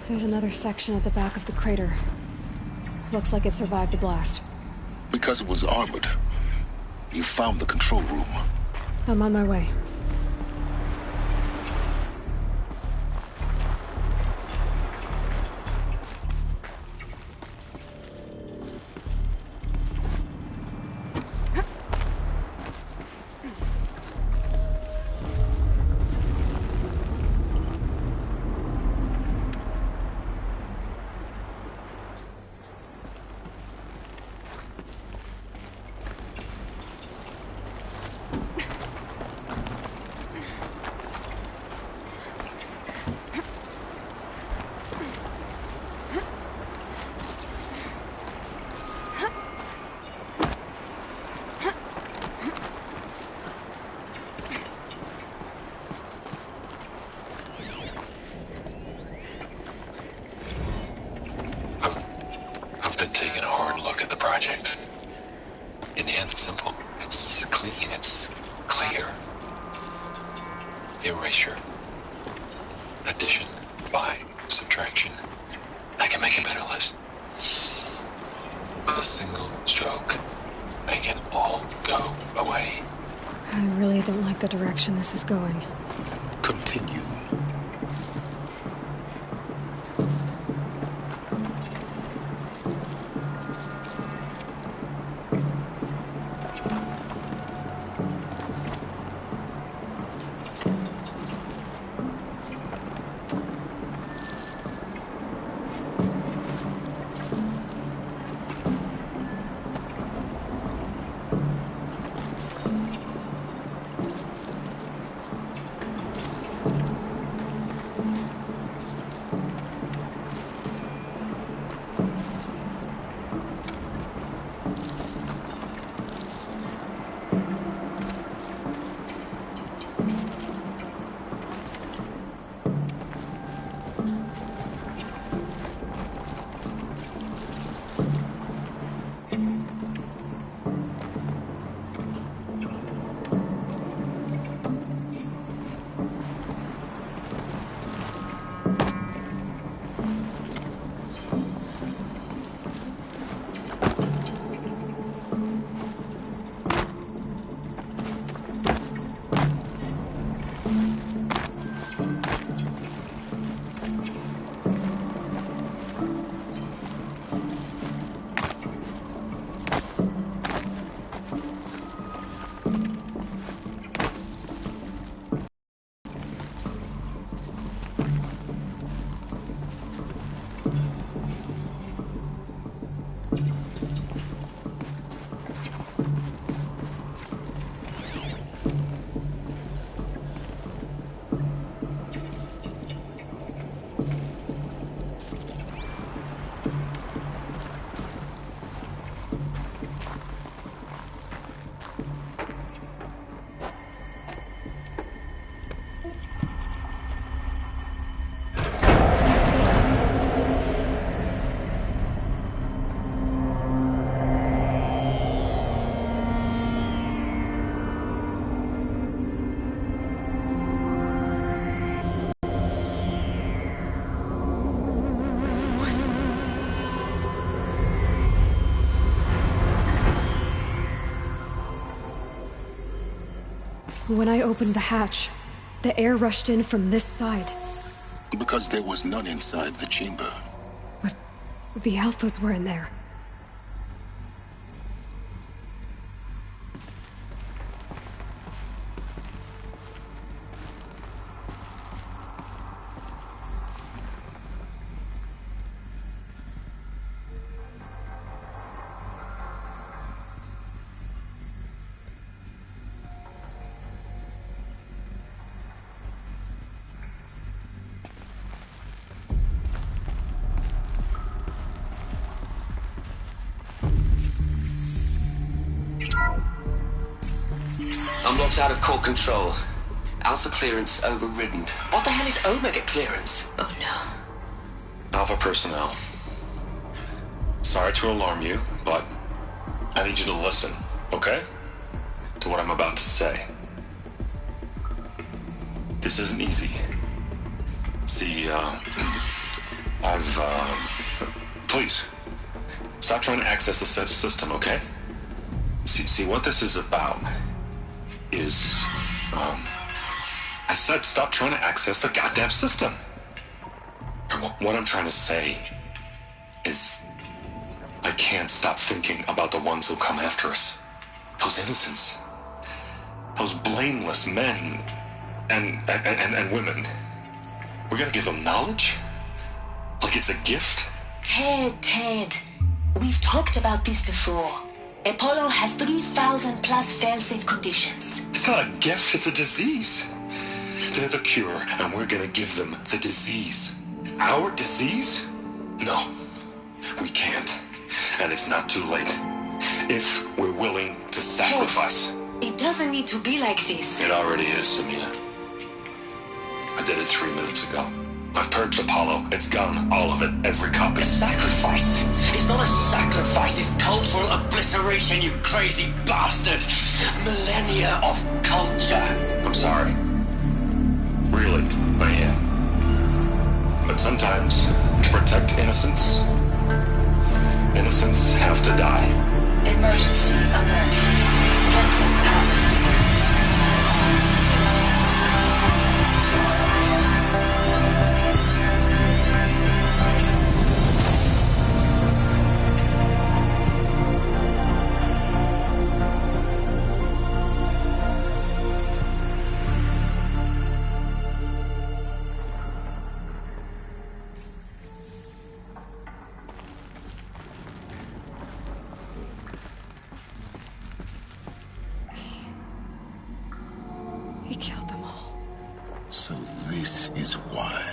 There's another section at the back of the crater. Looks like it survived the blast. Because it was armored. You found the control room. I'm on my way. I've been taking a hard look at the project. In the end, it's simple. It's clean. It's clear. Erasure. Addition. By. Subtraction. I can make a better list. With a single stroke, make it all go away. I really don't like the direction this is going. Continue. When I opened the hatch, the air rushed in from this side. Because there was none inside the chamber. But the Alphas were in there. I'm locked out of core control. Alpha clearance overridden. What the hell is Omega clearance? Oh no. Alpha personnel. Sorry to alarm you, but I need you to listen, okay? To what I'm about to say. This isn't easy. See, Please, stop trying to access the system, okay? See, what this is about is, I said stop trying to access the goddamn system. What I'm trying to say is, I can't stop thinking about the ones who come after us. Those innocents. Those blameless men and women. We're gonna give them knowledge? Like it's a gift? Ted. We've talked about this before. Apollo has 3,000 plus fail-safe conditions. It's not a gift, it's a disease. They're the cure, and we're gonna give them the disease. Our disease? No, we can't. And it's not too late. If we're willing to sacrifice. Ted, it doesn't need to be like this. It already is, Samina. I did it 3 minutes ago. I've purged Apollo. It's gone. All of it. Every copy. A sacrifice? It's not a sacrifice. It's cultural obliteration, you crazy bastard. Millennia of culture. I'm sorry. Really, I am. But sometimes, to protect innocence, innocents have to die. Emergency alert. Venting atmosphere. He killed them all. So this is why.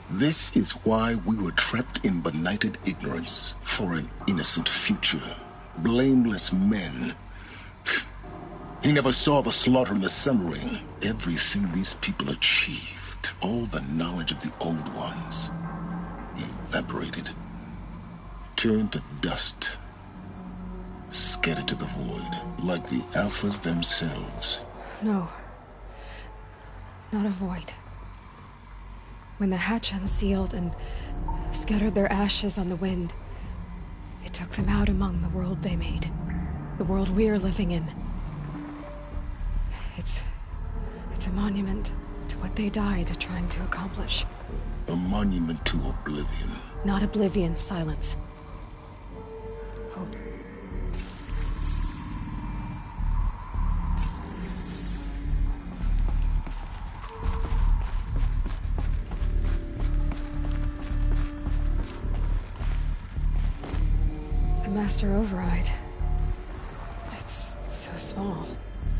This is why we were trapped in benighted ignorance for an innocent future. Blameless men. He never saw the slaughter in the Summering. Everything these people achieved, all the knowledge of the old ones, evaporated, turned to dust, scattered to the void, like the Alphas themselves. No. Not a void. When the hatch unsealed and scattered their ashes on the wind, it took them out among the world they made. The world we're living in. It's a monument to what they died trying to accomplish. A monument to oblivion. Not oblivion, silence. Hope. The Master Override. It's so small.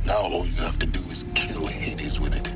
Now all you have to do is kill Hades with it.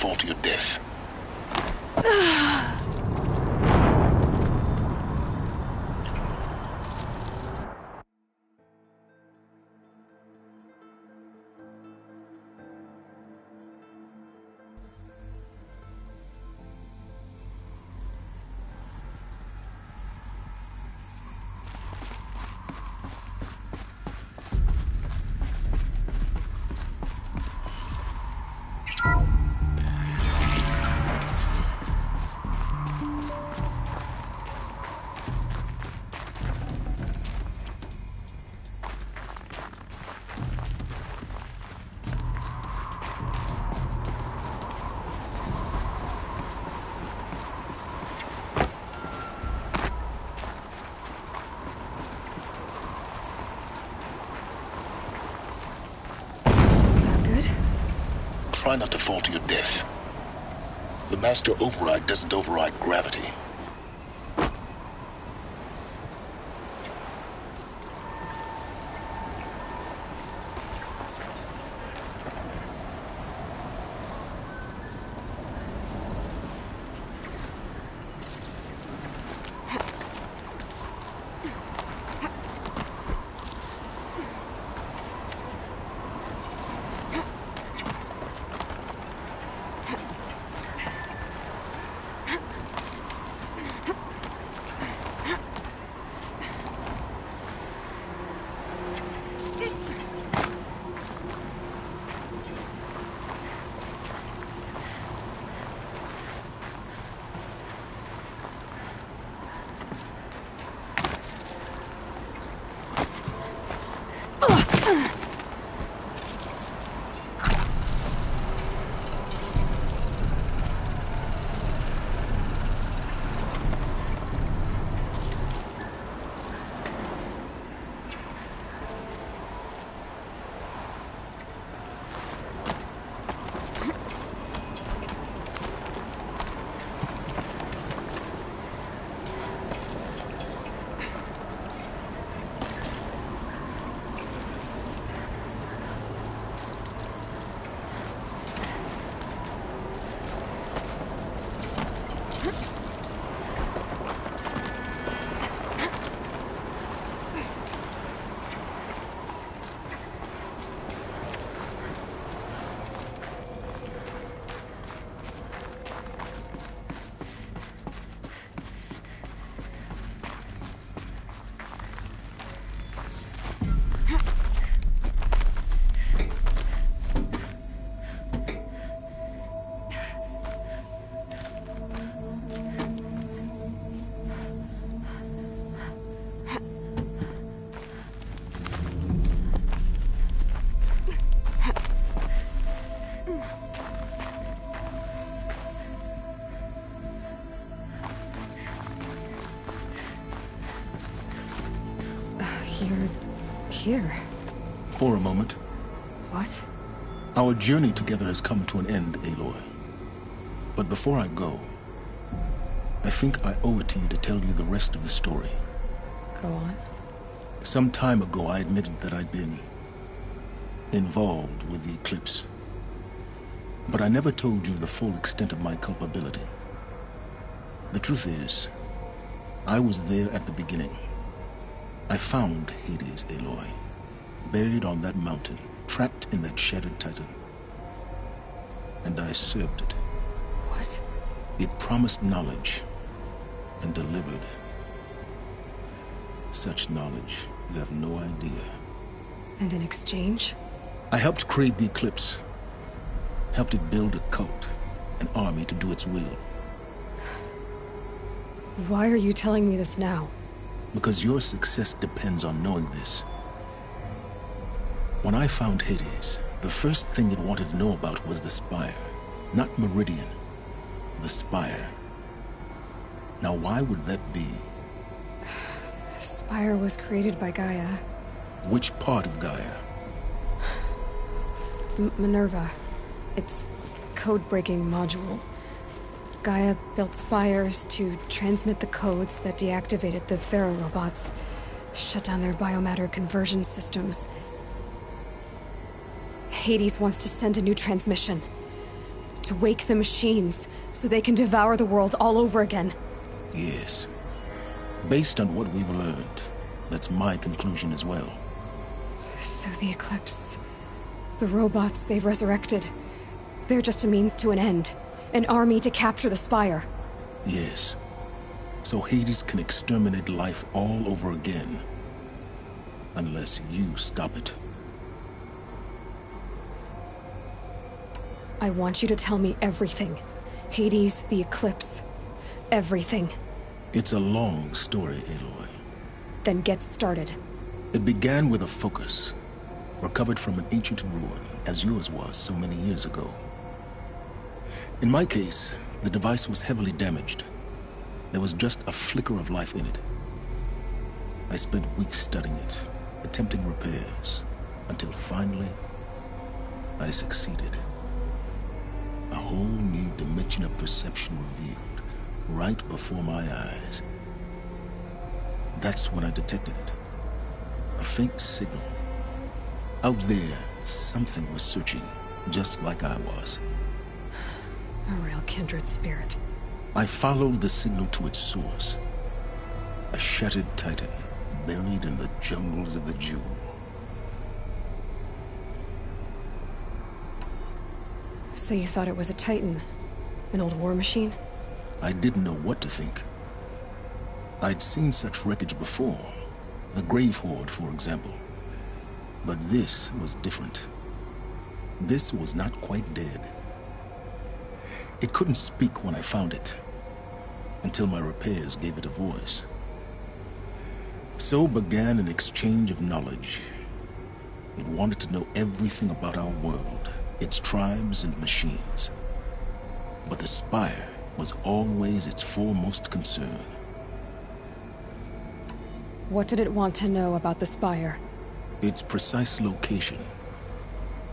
fall to your death. Try not to fall to your death. The Master Override doesn't override gravity. Here. For a moment. What? Our journey together has come to an end, Aloy. But before I go, I think I owe it to you to tell you the rest of the story. Go on. Some time ago, I admitted that I'd been involved with the Eclipse. But I never told you the full extent of my culpability. The truth is, I was there at the beginning. I found Hades, Aloy, buried on that mountain, trapped in that shattered titan. And I served it. What? It promised knowledge and delivered. Such knowledge, you have no idea. And in exchange? I helped create the Eclipse. Helped it build a cult, an army to do its will. Why are you telling me this now? Because your success depends on knowing this. When I found Hades, the first thing it wanted to know about was the Spire. Not Meridian. The Spire. Now why would that be? The Spire was created by Gaia. Which part of Gaia? Minerva. Its code-breaking module. Gaia built spires to transmit the codes that deactivated the Pharaoh robots, shut down their biomatter conversion systems. Hades wants to send a new transmission to wake the machines, so they can devour the world all over again. Yes. Based on what we've learned, that's my conclusion as well. So the Eclipse... the robots they've resurrected... they're just a means to an end. An army to capture the Spire. Yes. So Hades can exterminate life all over again. Unless you stop it. I want you to tell me everything. Hades, the Eclipse. Everything. It's a long story, Aloy. Then get started. It began with a focus, recovered from an ancient ruin, as yours was so many years ago. In my case, the device was heavily damaged. There was just a flicker of life in it. I spent weeks studying it, attempting repairs, until finally, I succeeded. A whole new dimension of perception revealed, right before my eyes. That's when I detected it. A faint signal. Out there, something was searching, just like I was. A real kindred spirit. I followed the signal to its source. A shattered titan, buried in the jungles of the Jewel. So you thought it was a Titan? An old war machine? I didn't know what to think. I'd seen such wreckage before. The Grave Horde, for example. But this was different. This was not quite dead. It couldn't speak when I found it, until my repairs gave it a voice. So began an exchange of knowledge. It wanted to know everything about our world, its tribes and machines. But the Spire was always its foremost concern. What did it want to know about the Spire? Its precise location,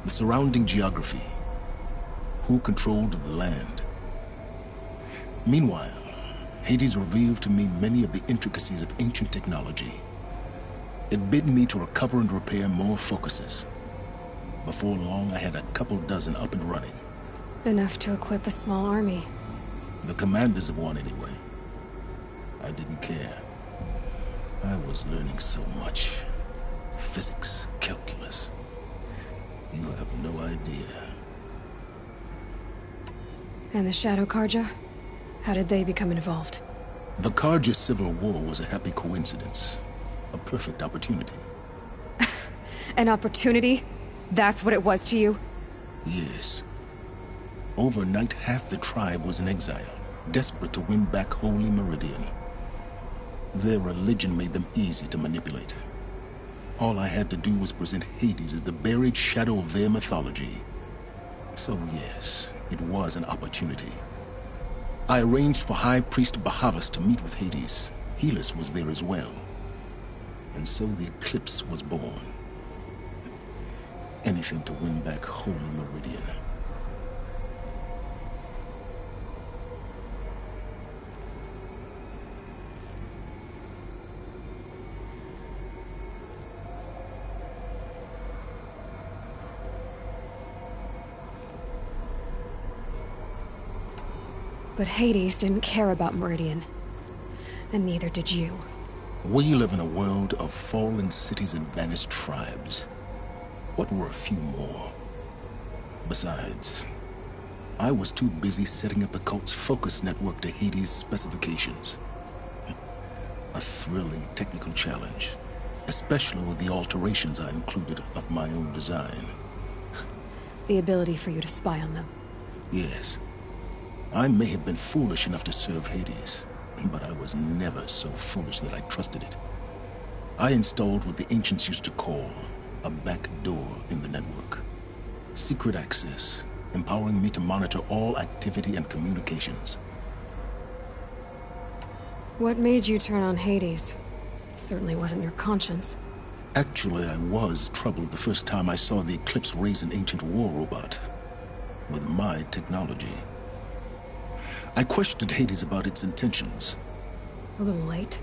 the surrounding geography, who controlled the land. Meanwhile, Hades revealed to me many of the intricacies of ancient technology. It bid me to recover and repair more focuses. Before long, I had a couple dozen up and running. Enough to equip a small army. The commanders of one, anyway. I didn't care. I was learning so much. Physics, calculus. You have no idea. And the Shadow Carja? How did they become involved? The Carja Civil War was a happy coincidence. A perfect opportunity. An opportunity? That's what it was to you? Yes. Overnight, half the tribe was in exile, desperate to win back Holy Meridian. Their religion made them easy to manipulate. All I had to do was present Hades as the buried shadow of their mythology. So yes, it was an opportunity. I arranged for High Priest Bahavas to meet with Hades. Helis was there as well. And so the Eclipse was born. Anything to win back Holy Meridian. But Hades didn't care about Meridian. And neither did you. We live in a world of fallen cities and vanished tribes. What were a few more? Besides, I was too busy setting up the cult's focus network to Hades' specifications. A thrilling technical challenge, especially with the alterations I included of my own design. The ability for you to spy on them. Yes. I may have been foolish enough to serve Hades, but I was never so foolish that I trusted it. I installed what the ancients used to call a back door in the network. Secret access, empowering me to monitor all activity and communications. What made you turn on Hades? It certainly wasn't your conscience. Actually, I was troubled the first time I saw the Eclipse raise an ancient war robot. With my technology. I questioned Hades about its intentions. A little late.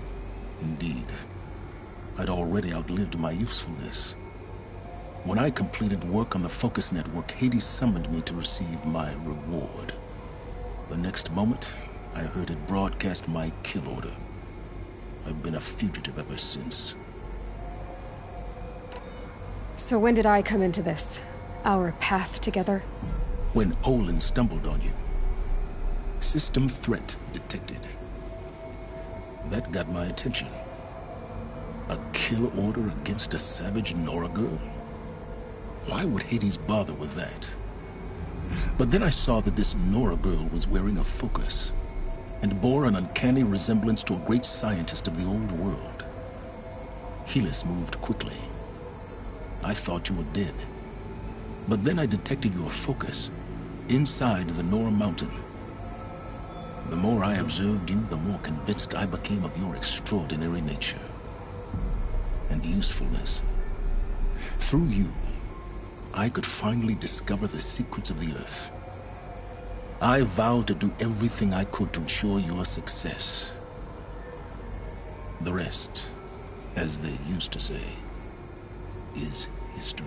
Indeed. I'd already outlived my usefulness. When I completed work on the Focus Network, Hades summoned me to receive my reward. The next moment, I heard it broadcast my kill order. I've been a fugitive ever since. So when did I come into this? Our path together? When Olin stumbled on you. System threat detected. That got my attention. A kill order against a savage Nora girl? Why would Hades bother with that? But then I saw that this Nora girl was wearing a focus, and bore an uncanny resemblance to a great scientist of the old world. Helis moved quickly. I thought you were dead. But then I detected your focus inside the Nora mountain. The more I observed you, the more convinced I became of your extraordinary nature and usefulness. Through you, I could finally discover the secrets of the Earth. I vowed to do everything I could to ensure your success. The rest, as they used to say, is history.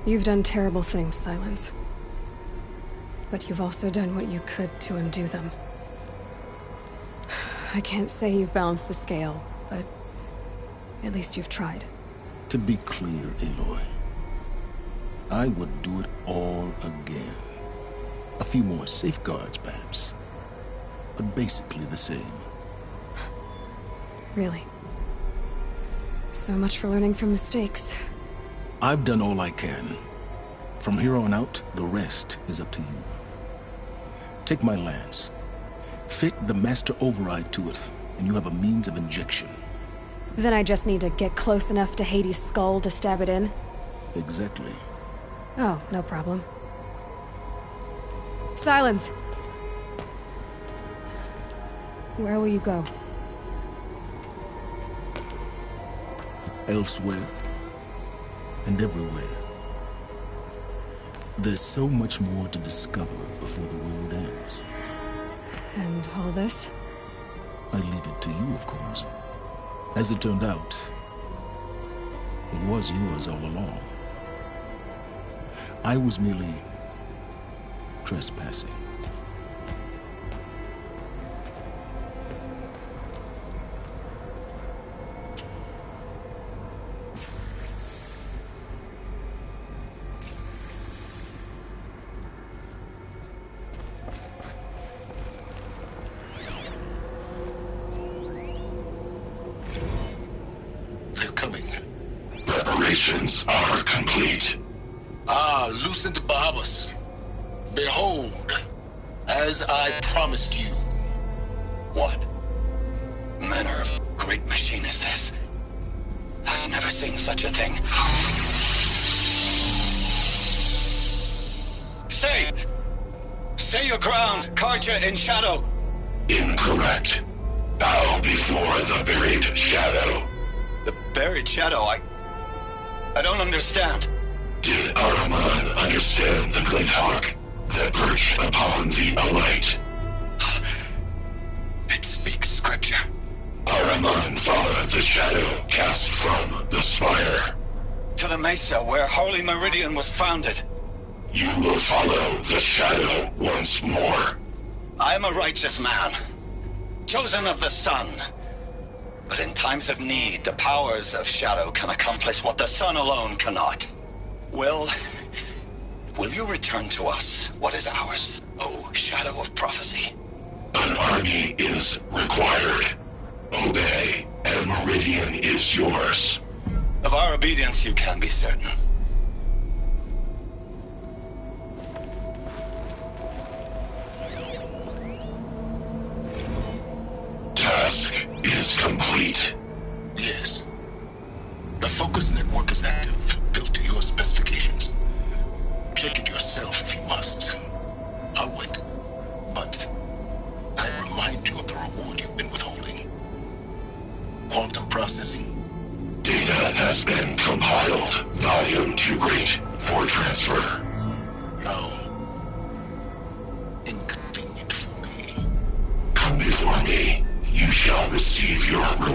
You've done terrible things, Silence. But you've also done what you could to undo them. I can't say you've balanced the scale, but at least you've tried. To be clear, Aloy, I would do it all again. A few more safeguards, perhaps, but basically the same. Really? So much for learning from mistakes. I've done all I can. From here on out, the rest is up to you. Take my lance. Fit the Master Override to it, and you have a means of injection. Then I just need to get close enough to Hades' skull to stab it in? Exactly. Oh, no problem. Silence! Where will you go? Elsewhere. And everywhere. There's so much more to discover before the world ends. And all this? I leave it to you, of course. As it turned out, it was yours all along. I was merely trespassing. Preparations are complete. Ah, Lucent Bahavas. Behold, as I promised you. What manner of great machine is this? I've never seen such a thing. Stay! Stay your ground, Carja in shadow! Incorrect. Bow before the buried shadow. The buried shadow, I don't understand. Did Ahriman understand the Glint Hawk that perched upon the Alight? It speaks scripture. Ahriman followed the shadow cast from the spire. To the mesa where Holy Meridian was founded. You will follow the shadow once more. I am a righteous man, chosen of the sun. But in times of need, the powers of shadow can accomplish what the sun alone cannot. Will you return to us what is ours, O Shadow of Prophecy? An army is required. Obey, and Meridian is yours. Of our obedience you can be certain. Task is complete. Yes. The Focus Network is active, built to your specifications. Check it yourself if you must. I'll wait. But I remind you of the reward you've been withholding. Quantum processing. Data has been compiled. Volume too great for transfer. How inconvenient for me.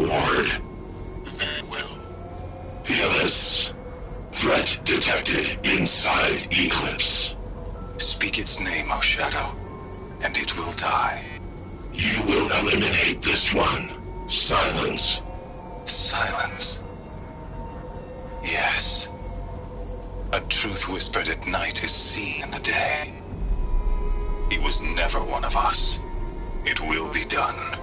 ward. Very well. Helis. Threat detected inside Eclipse. Speak its name, O Shadow, and it will die. You will eliminate this one. Silence. Silence. Yes. A truth whispered at night is seen in the day. He was never one of us. It will be done.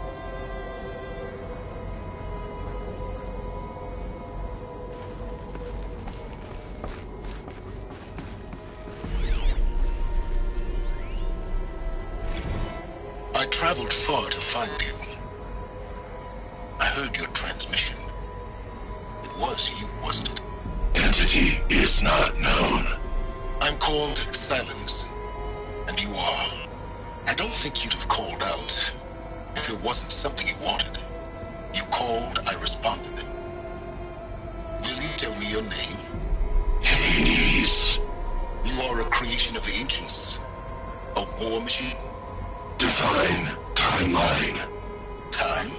I traveled far to find you. I heard your transmission. It was you, wasn't it? Entity is not known. I'm called Silence, and you are. I don't think you'd have called out if it wasn't something you wanted. You called, I responded. Will you tell me your name? Hades. You are a creation of the ancients. A war machine? Define timeline. Time?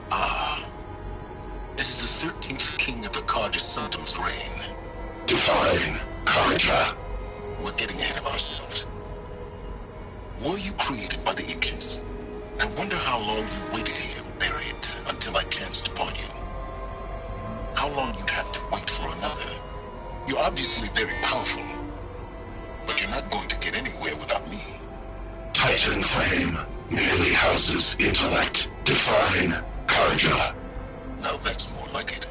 Ah. It is the 13th king of the Carja Sundum's reign. Define Karja. We're getting ahead of ourselves. Were you created by the ancients? I wonder how long you waited here, buried, until I chanced upon you. How long you'd have to wait for another. You're obviously very powerful, but you're not going to get anywhere without me. Titan Flame merely houses intellect. Define Karja. Now that's more like it.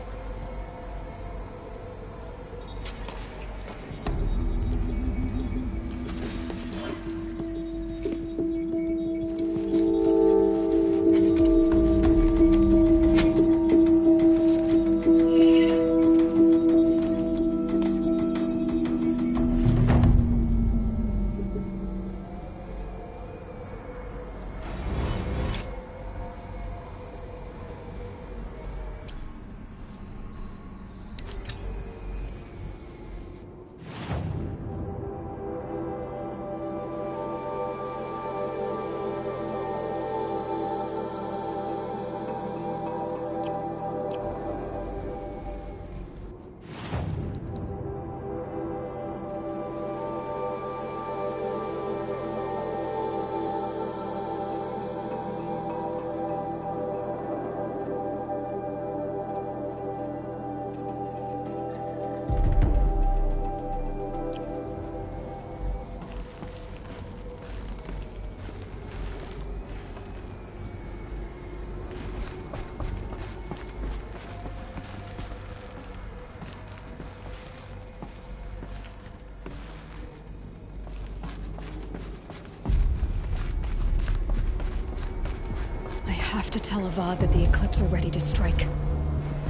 I have to tell Avad that the Eclipse are ready to strike.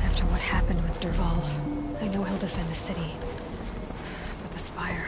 After what happened with Dervahl, I know he'll defend the city. But the Spire...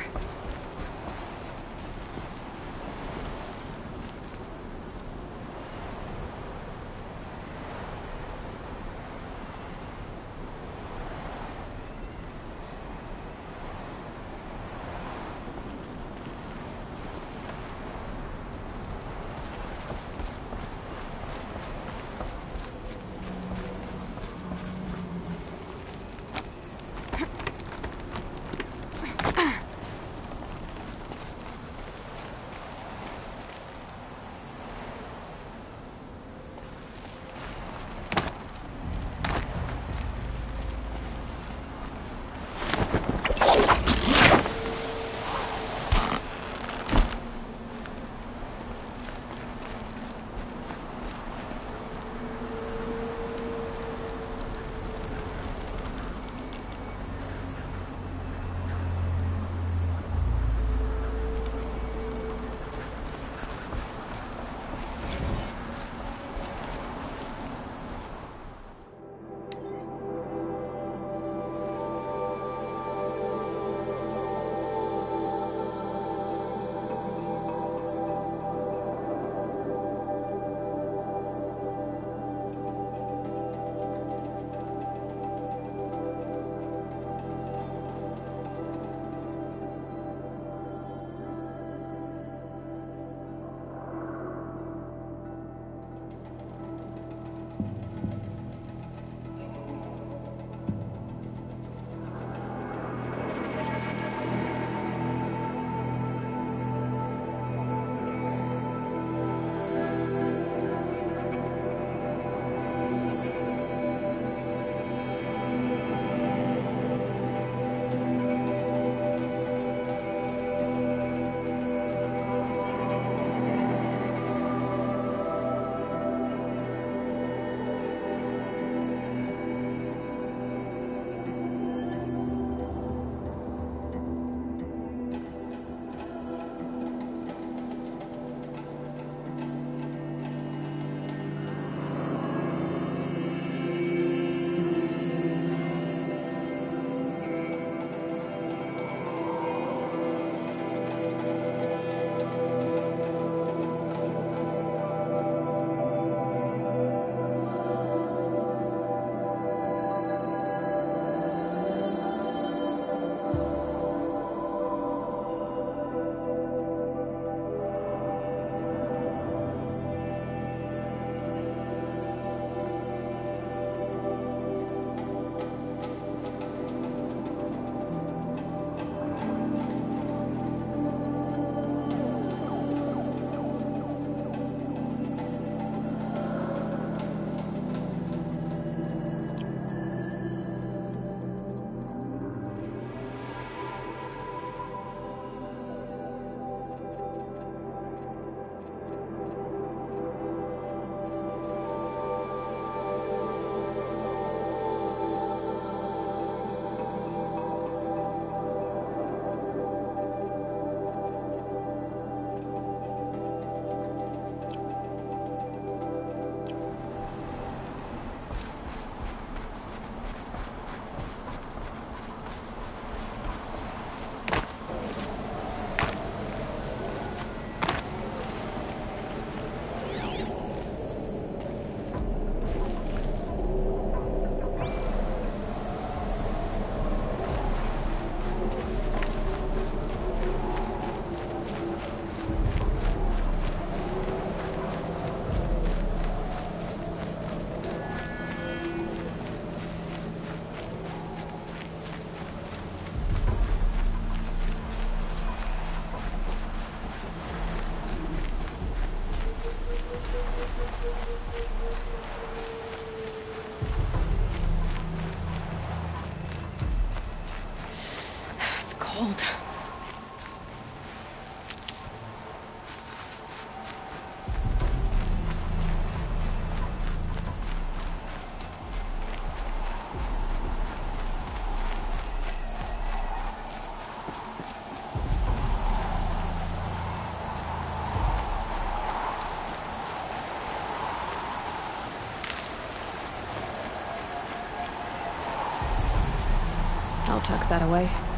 I'll tuck that away.